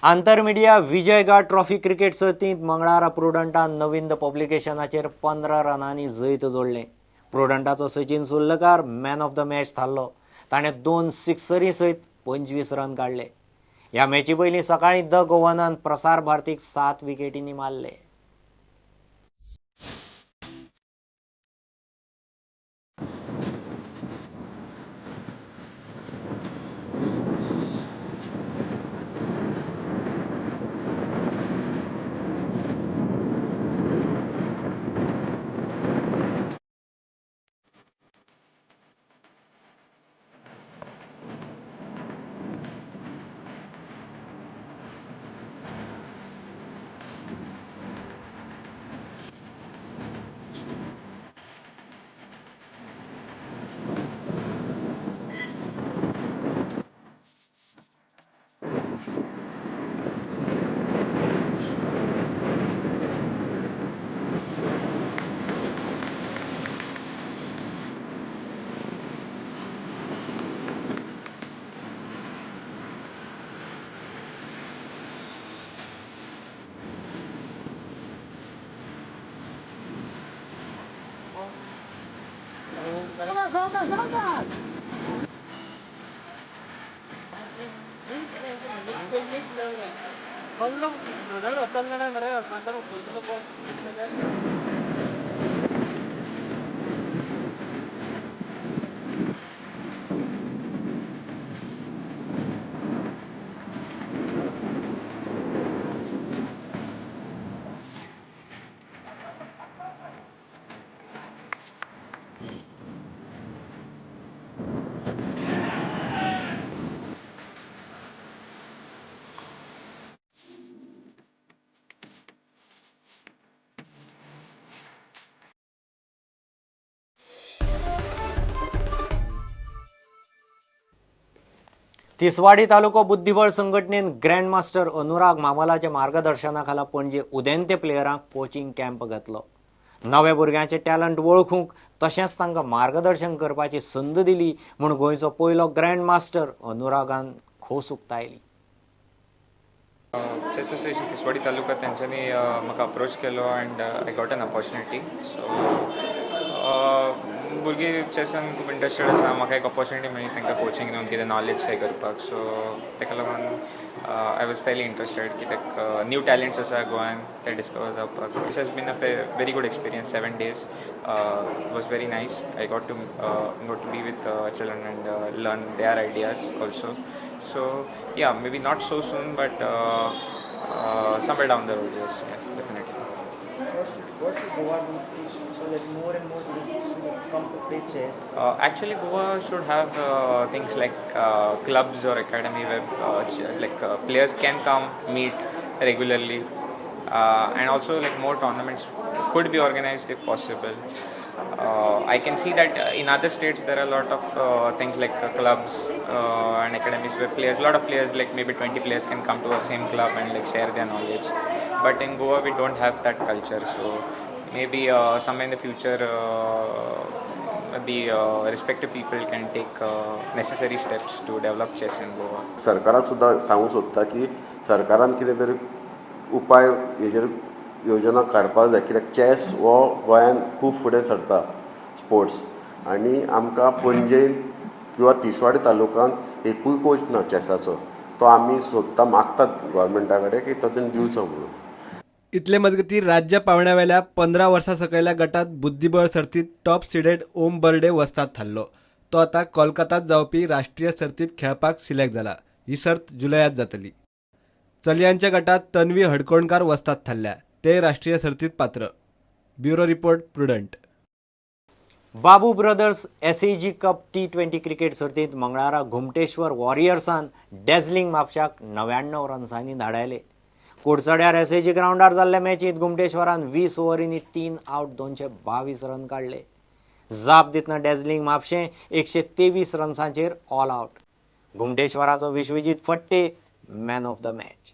आंतरमिडिया Vijayghat trophy cricket सर्तींत मंगळारा प्रुडंटान नवीन the पब्लिकेशनाचेर 15 रनांनी जैत जोडलें. प्रुडंटाचो Sachin Surlakar man of the match थारलो. ताणें 2 सिक्सरी सयत 25 रन काडले. ह्या मॅची पयलीं सकाळीं द गोवानान प्रसार भारतीक 7 विकेटींनी मारले. तिसवाडी तालुको बुद्धीबळ संघटनेन ग्रँड मास्टर अनुराग मामलाच्या मार्गदर्शनाखाला पणजे उदेंते प्लेयरांक कोचिंग कॅम्प घातलो. नव्या भुरग्यांचे टॅलंट वळखूंक तशेंच तांकां मार्गदर्शन करपाची संद दिली म्हूण गोंयचो पयलो ग्रँड मास्टर अनुरागान खोस उक्तायली. चेस असोसिएशन तिसवाडी तालुका तेंच्यांनी म्हाका अप्रोच केलो and I got an opportunity. So भुरगीं चेसान खूब इंट्रस्टेड आसा. म्हाका एक ऑपॉर्च्युनिटी मेळ्ळी तांकां कोचिंग दिवन कितें नॉलेज हें करपाक. सो ताका लागून आय वॉज फेरली इंट्रस्टेड कित्याक न्यू टॅलंट्स आसा गोंयान ते डिस्कवर जावपाक. This has been a very good experience. 7 days was very nice. I got to be with children and learn their ideas also. So yeah, maybe not so soon, but somewhere down the road, yes, yeah, definitely. What should Goa do so that more and more tourists should come to play chess? Actually, Goa should have things like clubs or academy where players can come meet regularly, and also like more tournaments could be organized if possible. I can see that in other states there are a lot of things like clubs and academies where a lot of players, like maybe 20 players can come to a same club and like share their knowledge. But in Goa we don't have that culture, so maybe somewhere in the future the respective people can take necessary steps to develop chess in Goa. सरकाराक सुद्दां सांगूंक सोदता की सरकारान कितें तरी उपाय हेजेर योजना काडपाक जाय. कित्याक चॅस हो गोंयान खूब फुडें सरता स्पोर्ट्स, आनी आमकां पणजेन किंवा तिसवाडी तालुक्यांत एकूय कोच ना चॅसाचो. तो आमी सोदता, मागतात गोवोरमेंटा कडेन की तातूंत दिवचो म्हणून. इतले मजगतीं राज्य पावण्यावेल्या 15 वर्सां सकयल्या गटात बुद्धीबळ सर्तीत टॉप सिडेड ओम बर्डे वस्ताद थारलो. तो आतां कोलकातात जावपी राष्ट्रीय सर्तीत खेळपाक सिलेक्ट जाला. ही सर्त जुलयांत जातली. चलयांच्या गटात तन्वी हडकोणकार वस्ताद थारल्या. ते राष्ट्रीय सर्तीत पात्र. Bureau report, Prudent. Babu brothers SAG cup T20 cricket सर्तींत मंगळारा घुमटेश्वर वॉरियर्सान डॅझलिंग म्हापशाक 99 रन्सांनी धाडायले. कुडचड्यार SAG ग्राउंडार जाल्ल्या मॅचींत घुमटेश्वरान 20 ओव्हरींनी 3 आउट 222 रन काडले. जाप दितना डॅझलिंग म्हापशें 123 रन्सांचेर ऑल आउट. घुमटेश्वराचो Vishwajeet Phatte man of the match.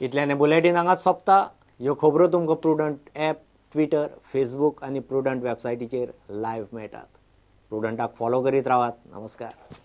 इतल्याने बुलेटिन हांगाच सोंपता. ह्यो खबरो तुमकां प्रुडंट ॲप, ट्विटर, फेसबूक आनी प्रुडंट वेबसायटीचेर लायव्ह मेळटात. प्रुडंटाक फॉलो करीत रावात. नमस्कार.